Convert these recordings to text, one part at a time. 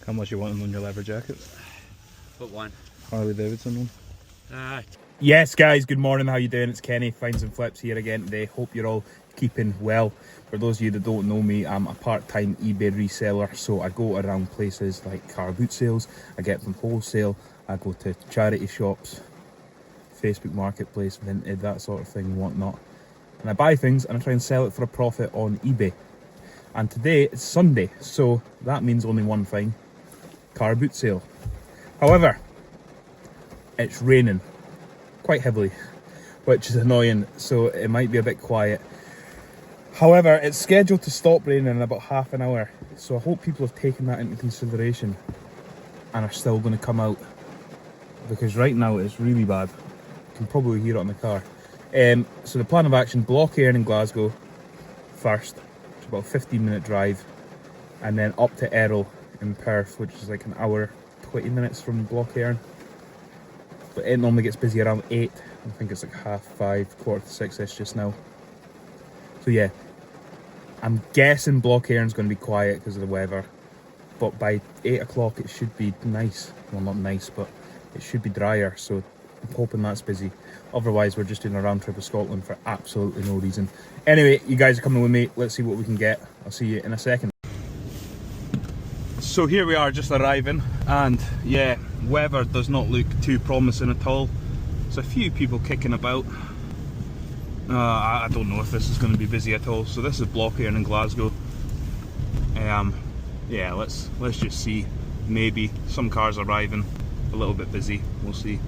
How much you want on your leather jackets? Put one. Harley Davidson Ah. Yes guys, good morning, how you doing? It's Kenny, Finds and Flips here again today. Hope you're all keeping well. For those of you that don't know me, I'm a part-time eBay reseller, so I go around places like car boot sales, I get from wholesale, I go to charity shops, Facebook Marketplace, Vinted, that sort of thing and whatnot. And I buy things and I try and sell it for a profit on eBay. And today it's Sunday, so that means only one thing: car boot sale. However, it's raining quite heavily, which is annoying, so it might be a bit quiet. However, it's scheduled to stop raining in about half an hour, so I hope people have taken that into consideration and are still going to come out, because right now it's really bad. You can probably hear it on the car. So the plan of action: Block Air in Glasgow first, it's about a 15-minute drive, and then up to Errol in Perth, which is like an hour 20 minutes from Block Air. But it normally gets busy around 8. I think it's like 5:30, 5:45-ish just now. So yeah, I'm guessing Block Air is going to be quiet because of the weather, but by 8 o'clock it should be nice. Well, not nice, but it should be drier, so I'm hoping that's busy. Otherwise we're just doing a round trip of Scotland for absolutely no reason. Anyway, you guys are coming with me, let's see what we can get. I'll see you in a second. So here we are, just arriving, and yeah, weather does not look too promising at all. There's a few people kicking about. I don't know if this is going to be busy at all. So this is Block Air in Glasgow. Yeah, let's just see. Maybe some cars arriving, a little bit busy, we'll see.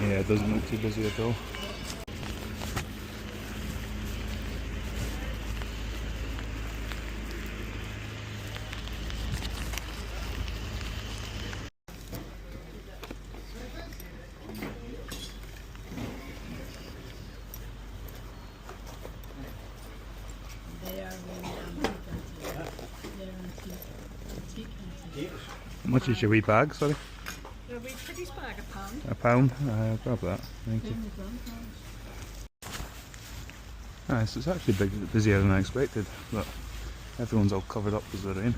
Yeah, it doesn't look too busy at all. How much is your wee bag, sorry? The wee pretty's bag, £1? £1. I'll grab that, thank you. So it's actually busier than I expected, but everyone's all covered up because of the rain.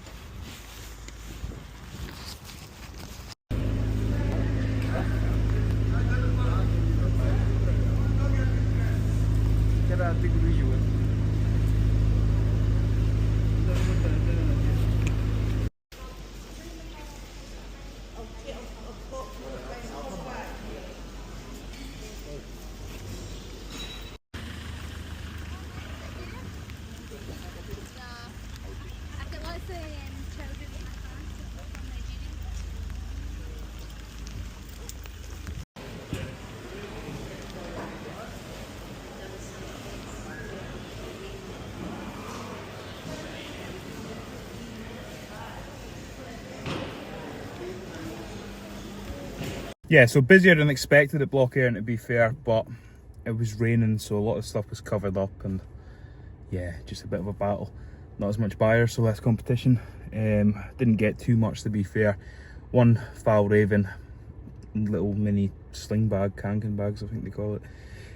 Yeah, so busier than expected at Block Air, and to be fair, but it was raining, so a lot of stuff was covered up, and yeah, just a bit of a battle. Not as much buyers, so less competition. Didn't get too much, to be fair. One Foul Raven, little mini sling bag, Kanken bags I think they call it,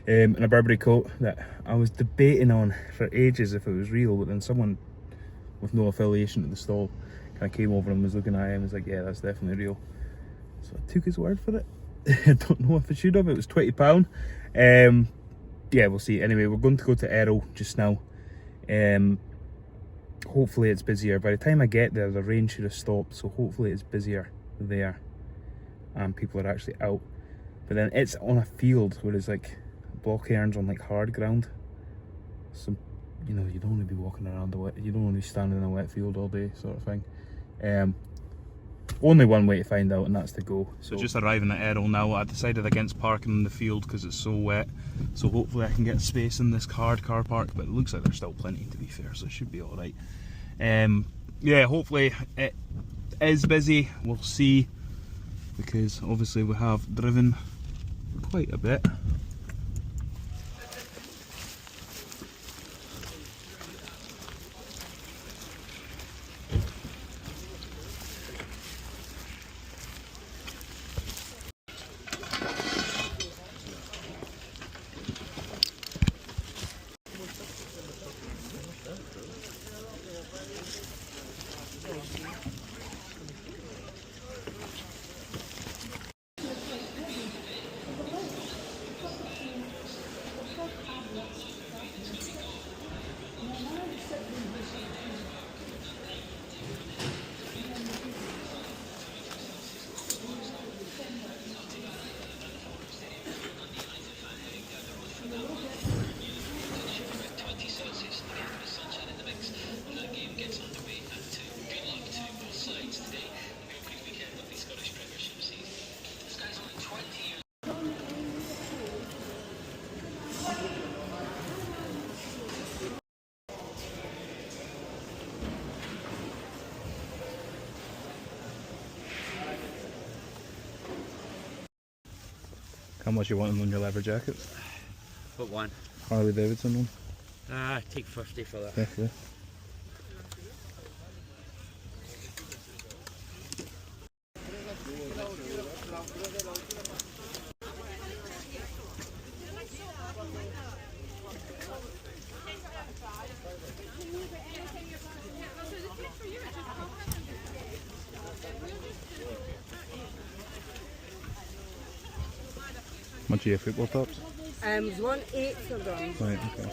and a Burberry coat that I was debating on for ages if it was real, but then someone with no affiliation to the stall kind of came over and was looking at it and was like, yeah, that's definitely real. So I took his word for it. I don't know if I should have. It was £20. Yeah, we'll see. Anyway, we're going to go to Errol just now. Hopefully it's busier. By the time I get there, the rain should have stopped, so hopefully it's busier there and people are actually out. But then it's on a field, whereas like Block Air's on like hard ground. So, you know, you don't want to be walking around the wet, you don't want to be standing in a wet field all day, sort of thing. Only one way to find out, and that's to go. So just arriving at Errol now. I decided against parking in the field because it's so wet, so hopefully I can get space in this hard car park, but it looks like there's still plenty, to be fair, so it should be alright. Yeah, hopefully it is busy, we'll see, because obviously we have driven quite a bit. How much you want them on your leather jackets? Put one. Harley Davidson one? Take 50 for that. Definitely. Much of your football tops? There's 1.8 for them. Right, okay.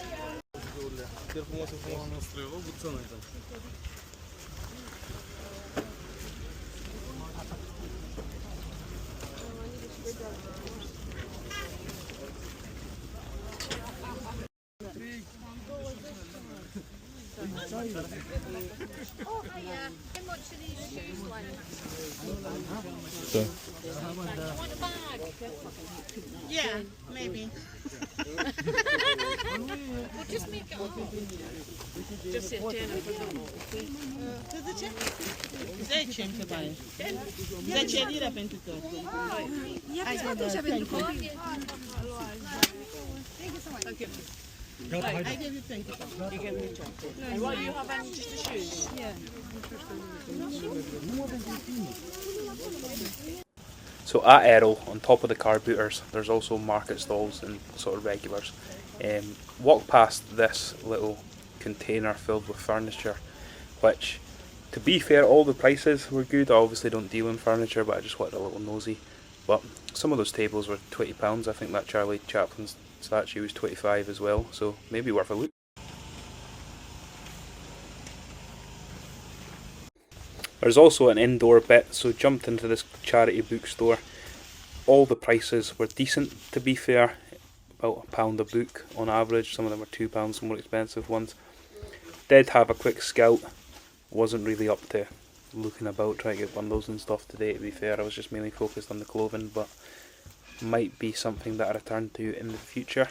Oh, hiya. How much are these shoes, Lynn? So, You want a bag? Yeah, maybe. We'll just make it up. Just say 10 for them. Zai ce că bai. Zai ce lira pentru tot. Hai să dă. Thank you. I give you 20. You give me 20. And what do you have on just the shoes? Yeah. So at Errol, on top of the car booters, there's also market stalls and sort of regulars. Walk past this little container filled with furniture, which, to be fair, all the prices were good. I obviously don't deal in furniture, but I just wanted a little nosy. But some of those tables were £20. I think that Charlie Chaplin's statue was 25 as well, so maybe worth a look. There's also an indoor bit, so jumped into this charity bookstore. All the prices were decent, to be fair, about £1 a book on average. Some of them were £2, some more expensive ones. Did have a quick scout, wasn't really up to looking about trying to get bundles and stuff today, to be fair. I was just mainly focused on the clothing, but might be something that I return to in the future.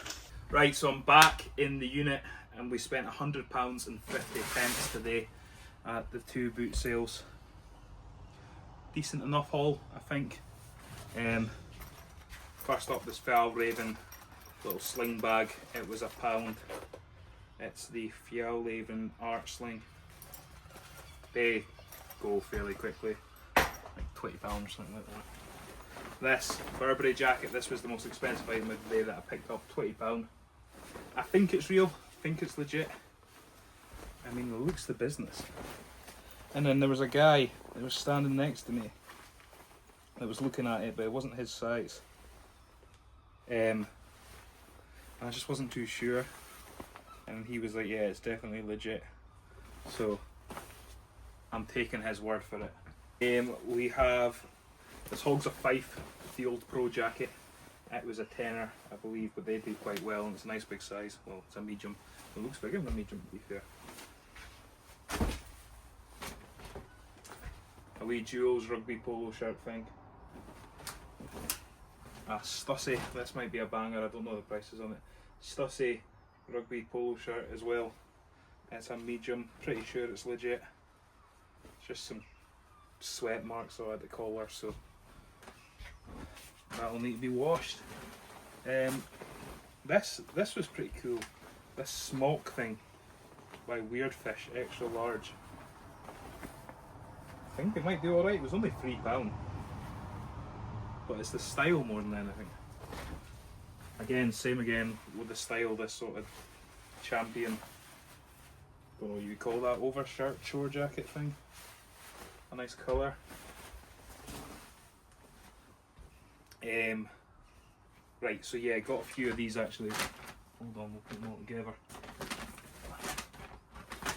Right, so I'm back in the unit and we spent £100 and 50 pence today at the two boot sales. Decent enough haul, I think. First up, this Fjallraven little sling bag. It was £1. It's the Fjallraven art sling. They go fairly quickly, like £20 or something like that. This Burberry jacket, this was the most expensive item of the day that I picked up, £20. I think it's real, I think it's legit. I mean, it looks the business. And then there was a guy that was standing next to me that was looking at it, but it wasn't his size. I just wasn't too sure. And he was like, yeah, it's definitely legit. So I'm taking his word for it. We have this Hogs of Fife Field Pro jacket. It was a tenner, I believe, but they do quite well, and it's a nice big size. Well, it's a medium. It looks bigger than a medium, to be fair. A wee Jules rugby polo shirt thing. A Stussy, this might be a banger, I don't know the prices on it. Stussy rugby polo shirt as well. It's a medium, pretty sure it's legit. It's just some sweat marks at the collar, so that'll need to be washed. This was pretty cool. This smock thing by Weird Fish, extra large. I think it might do alright. It was only £3, but it's the style more than anything. Again, same again with the style. This sort of champion, don't know what you would call that, overshirt shore jacket thing. A nice colour. Right, so yeah, got a few of these actually. Hold on, we'll put them all together.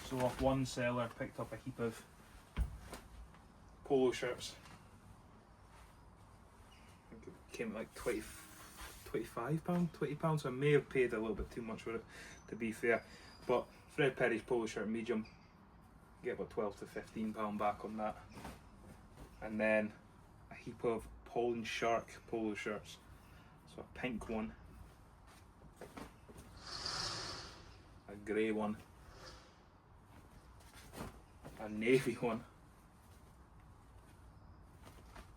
So off one seller, I picked up a heap of polo shirts. I think it came at like £25, £20, so I may have paid a little bit too much for it, to be fair. But Fred Perry's polo shirt medium, get about £12 to £15 back on that. And then a heap of Paul and Shark polo shirts. So a pink one, a grey one, a navy one,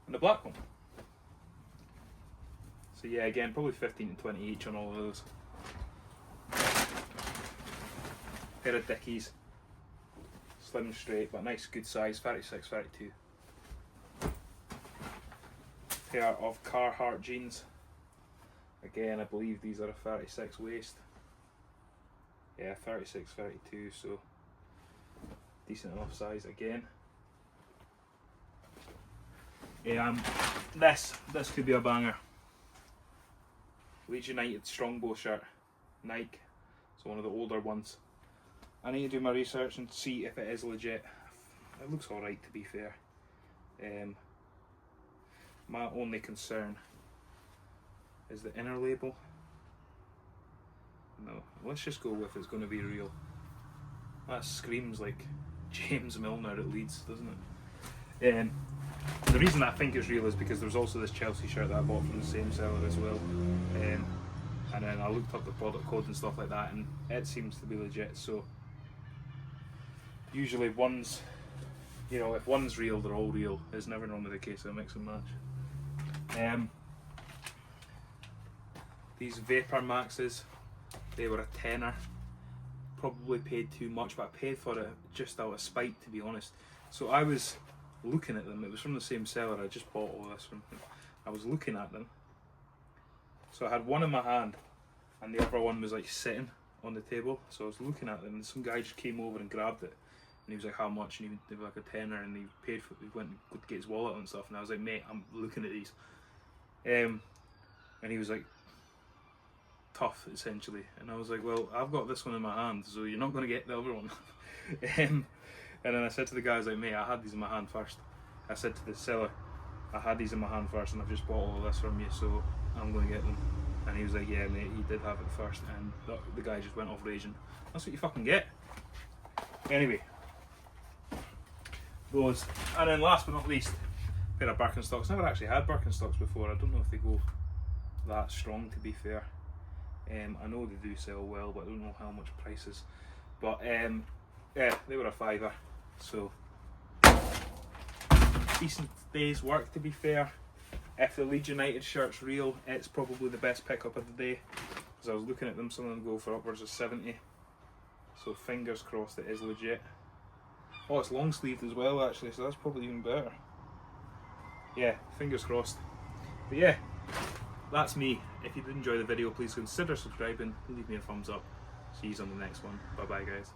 and a black one. So yeah, again, probably 15 to 20 each on all of those. Pair of Dickies, slim straight, but nice good size, 36, 32. Pair of Carhartt jeans. Again, I believe these are a 36 waist. Yeah, 36, 32, so decent enough size again. Yeah, this could be a banger. Leeds United Strongbow shirt, Nike, so one of the older ones. I need to do my research and see if it is legit. It looks alright, to be fair. My only concern is the inner label. No, let's just go with it's going to be real. That screams like James Milner at Leeds, doesn't it? The reason I think it's real is because there's also this Chelsea shirt that I bought from the same seller as well. And then I looked up the product code and stuff like that, and it seems to be legit. So usually one's, you know, if one's real, they're all real. It's never normally the case of a mix and match. These Vapor Maxes, they were a tenner. Probably paid too much, but I paid for it just out of spite, to be honest. So I was looking at them. It was from the same seller. I just bought all this from him. I was looking at them. So I had one in my hand, and the other one was like sitting on the table. So I was looking at them, and some guy just came over and grabbed it. And he was like, how much? And he was like a tenner, and he paid for it. He went to get his wallet and stuff. And I was like, mate, I'm looking at these. And he was like, tough, essentially. And I was like, well, I've got this one in my hand, so you're not going to get the other one. And then I said to the guy, I was like, mate, I had these in my hand first. I said to the seller, I had these in my hand first, and I've just bought all of this from you, so I'm going to get them. And he was like, yeah, mate, he did have it first. And the guy just went off raging. That's what you fucking get. Anyway, those. And then last but not least, a pair of Birkenstocks. Never actually had Birkenstocks before. I don't know if they go that strong, to be fair. I know they do sell well, but I don't know how much prices. But yeah, they were a £5, so decent day's work, to be fair. If the Leeds United shirt's real, it's probably the best pickup of the day, because I was looking at them, some of them go for upwards of 70, so fingers crossed it is legit. Oh, it's long sleeved as well, actually, so that's probably even better. Yeah, fingers crossed. But yeah, that's me. If you did enjoy the video, please consider subscribing, leave me a thumbs up. See you on the next one. Bye bye, guys.